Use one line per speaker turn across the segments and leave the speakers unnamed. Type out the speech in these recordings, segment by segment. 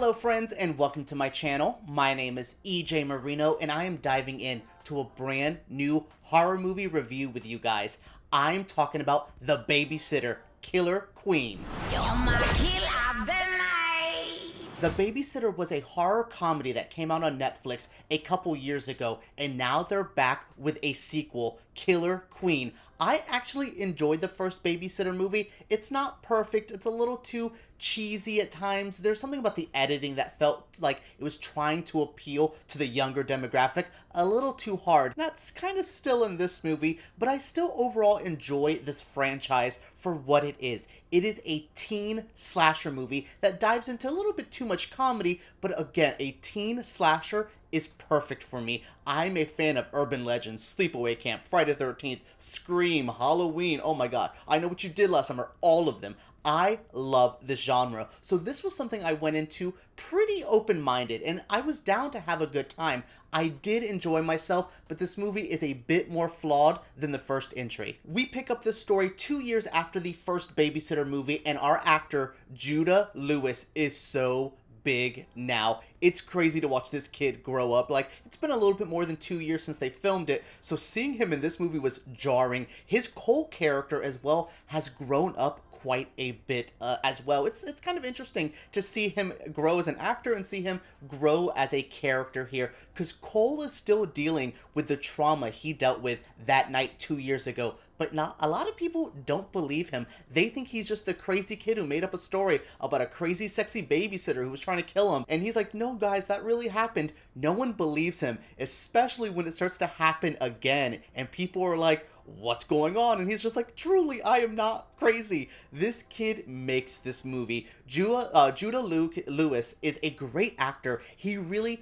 Hello friends and welcome to my channel. My name is EJ Marino and I am diving in to a brand new horror movie review with you guys. I'm talking about The Babysitter, Killer Queen.
You're my killer of the night.
The Babysitter was a horror comedy that came out on Netflix a couple years ago, and now they're back with a sequel, Killer Queen. I actually enjoyed the first Babysitter movie. It's not perfect. It's a little too cheesy at times. There's something about the editing that felt like it was trying to appeal to the younger demographic a little too hard. That's kind of still in this movie, but I still overall enjoy this franchise for what it is. It is a teen slasher movie that dives into a little bit too much comedy, but again, a teen slasher is perfect for me. I'm a fan of urban legends, Sleepaway Camp, Friday the 13th, Scream, Halloween, oh my god, I Know What You Did Last Summer, all of them. I love this genre, so this was something I went into pretty open-minded, and I was down to have a good time. I did enjoy myself, but this movie is a bit more flawed than the first entry. We pick up this story 2 years after the first Babysitter movie, and our actor, Judah Lewis, is so big now. It's crazy to watch this kid grow up. Like, it's been a little bit more than 2 years since they filmed it, so seeing him in this movie was jarring. His Cole character as well has grown up quite a bit as well. It's kind of interesting to see him grow as an actor and see him grow as a character here, because Cole is still dealing with the trauma he dealt with that night 2 years ago, but not a lot of people don't believe him. They think he's just the crazy kid who made up a story about a crazy sexy babysitter who was trying to kill him, and he's like, no guys, that really happened. No one believes him, especially when it starts to happen again and people are like, what's going on? And he's just like, truly, I am not crazy. This kid makes this movie. Judah Lewis is a great actor. He really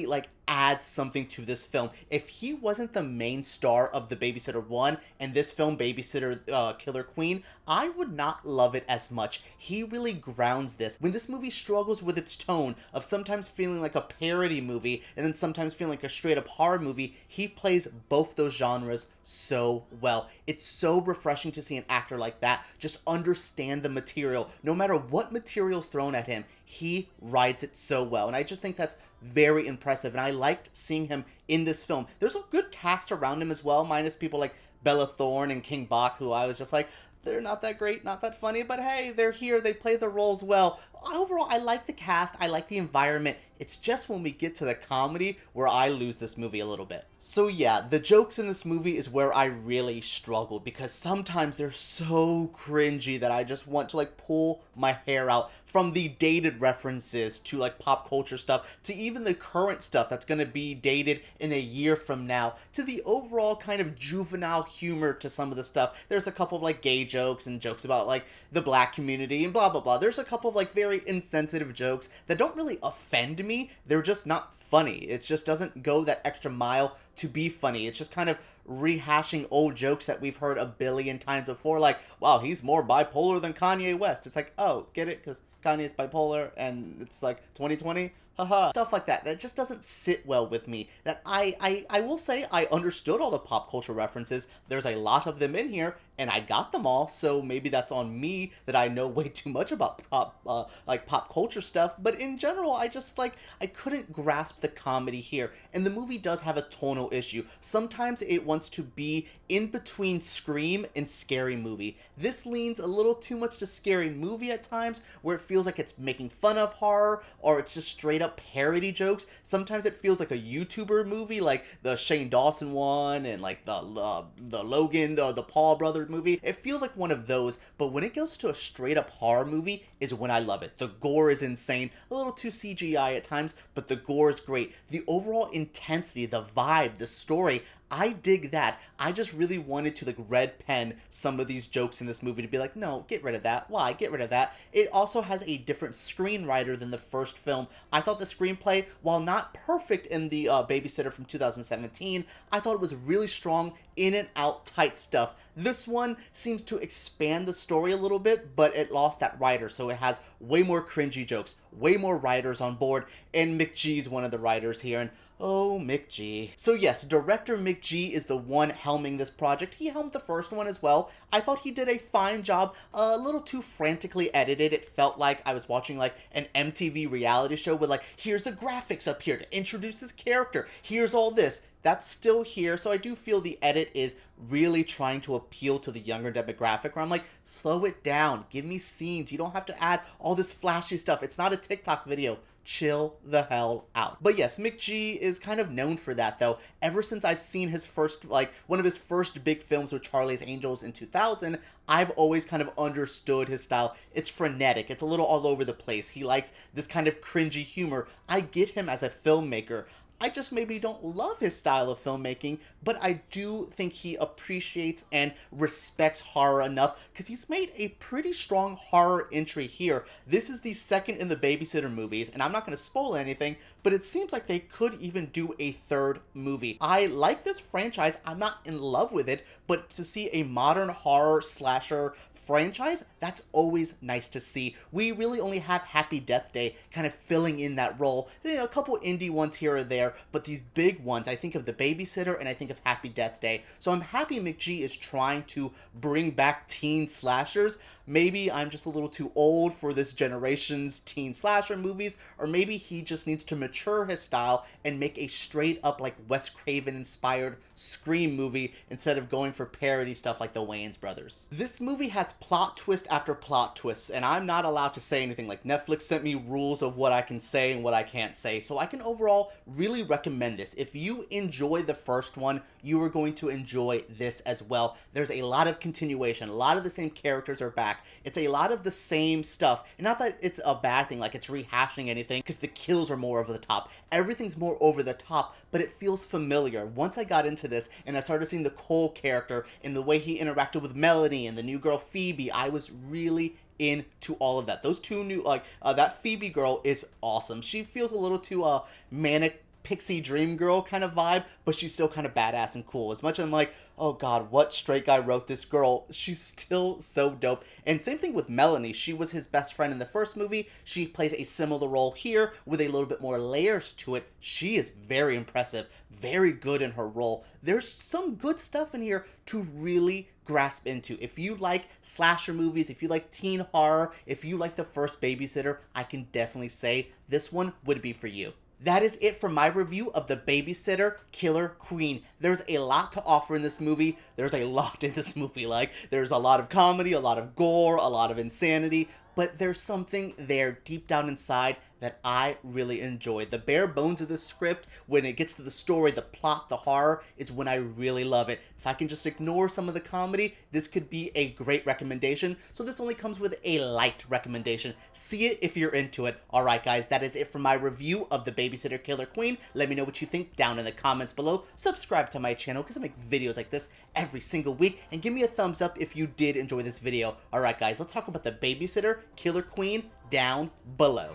like adds something to this film. If he wasn't the main star of The Babysitter 1 and this film, Babysitter Killer Queen, I would not love it as much. He really grounds this. When this movie struggles with its tone of sometimes feeling like a parody movie and then sometimes feeling like a straight up horror movie, he plays both those genres so well. It's so refreshing to see an actor like that just understand the material. No matter what material's thrown at him, he rides it so well, and I just think that's very impressive, and I liked seeing him in this film. There's a good cast around him as well, minus people like Thorne and King Bach, who I was just like, they're not that great, not that funny, but hey, they're here, they play the roles well. Overall, I like the cast, I like the environment. It's just when we get to the comedy where I lose this movie a little bit. So yeah, the jokes in this movie is where I really struggle, because sometimes they're so cringy that I just want to like pull my hair out, from the dated references to like pop culture stuff to even the current stuff that's going to be dated in a year from now, to the overall kind of juvenile humor to some of the stuff. There's a couple of like gay jokes and jokes about like the black community and blah blah blah. There's a couple of like very insensitive jokes that don't really offend me. They're just not funny. It just doesn't go that extra mile to be funny. It's just kind of rehashing old jokes that we've heard a billion times before, like, wow, he's more bipolar than Kanye West. It's like, oh, get it? Because Kanye's bipolar and it's like 2020? Haha. Stuff like that. That just doesn't sit well with me. That I will say I understood all the pop culture references. There's a lot of them in here, and I got them all, so maybe that's on me that I know way too much about pop culture stuff, but in general, I couldn't grasp the comedy here, and the movie does have a tonal issue. Sometimes it wants to be in between Scream and Scary Movie. This leans a little too much to Scary Movie at times, where it feels like it's making fun of horror, or it's just straight up parody jokes. Sometimes it feels like a YouTuber movie, like the Shane Dawson one, and like the Logan, the Paul Brothers movie. It feels like one of those, but when it goes to a straight up horror movie is when I love it. The gore is insane, a little too CGI at times, but the gore is great. The overall intensity, the vibe, the story, I dig that. I just really wanted to like red pen some of these jokes in this movie to be like, no, get rid of that. Why? Get rid of that. It also has a different screenwriter than the first film. I thought the screenplay, while not perfect in the Babysitter from 2017, I thought it was really strong, in and out, tight stuff. This one seems to expand the story a little bit, but it lost that writer, so it has way more cringy jokes, way more writers on board, and McGee's one of the writers here, and Oh, McG. So yes, director McG is the one helming this project. He helmed the first one as well. I thought he did a fine job, a little too frantically edited. It felt like I was watching like an MTV reality show with like, here's the graphics up here to introduce this character, here's all this. That's still here, so I do feel the edit is really trying to appeal to the younger demographic, where I'm like, slow it down, give me scenes, you don't have to add all this flashy stuff, it's not a TikTok video, chill the hell out. But yes, McG is kind of known for that though. Ever since I've seen his first, like, one of his first big films with Charlie's Angels in 2000, I've always kind of understood his style. It's frenetic, it's a little all over the place, he likes this kind of cringy humor. I get him as a filmmaker. I just maybe don't love his style of filmmaking, but I do think he appreciates and respects horror enough, because he's made a pretty strong horror entry here. This is the second in the Babysitter movies, and I'm not going to spoil anything, but it seems like they could even do a third movie. I like this franchise, I'm not in love with it, but to see a modern horror slasher franchise, that's always nice to see. We really only have Happy Death Day kind of filling in that role. You know, a couple indie ones here or there, but these big ones, I think of The Babysitter and I think of Happy Death Day. So I'm happy McG is trying to bring back teen slashers. Maybe I'm just a little too old for this generation's teen slasher movies, or maybe he just needs to mature his style and make a straight up like Wes Craven inspired Scream movie instead of going for parody stuff like the Wayans brothers. This movie has plot twist after plot twists, and I'm not allowed to say anything. Like, Netflix sent me rules of what I can say and what I can't say, so I can overall really recommend this. If you enjoy the first one, you are going to enjoy this as well. There's a lot of continuation, a lot of the same characters are back, it's a lot of the same stuff, and not that it's a bad thing, like it's rehashing anything, because the kills are more over the top, everything's more over the top, but it feels familiar. Once I got into this and I started seeing the Cole character and the way he interacted with Melanie and the new girl Phoebe, I was really into all of that. Those two new, that Phoebe girl is awesome. She feels a little too manic pixie dream girl kind of vibe, but she's still kind of badass and cool. As much as I'm like, oh god, what straight guy wrote this girl, she's still so dope. And same thing with Melanie. She was his best friend in the first movie. She plays a similar role here with a little bit more layers to it. She is very impressive, very good in her role. There's some good stuff in here to really grasp into. If you like slasher movies, if you like teen horror, if you like the first Babysitter, I can definitely say this one would be for you. That is it for my review of The Babysitter Killer Queen. There's a lot to offer in this movie. There's a lot in this movie. Like, there's a lot of comedy, a lot of gore, a lot of insanity, but there's something there deep down inside that I really enjoyed. The bare bones of this script, when it gets to the story, the plot, the horror, is when I really love it. If I can just ignore some of the comedy, this could be a great recommendation. So this only comes with a light recommendation. See it if you're into it. Alright guys, that is it for my review of The Babysitter Killer Queen. Let me know what you think down in the comments below. Subscribe to my channel because I make videos like this every single week. And give me a thumbs up if you did enjoy this video. Alright guys, let's talk about The Babysitter Killer Queen down below.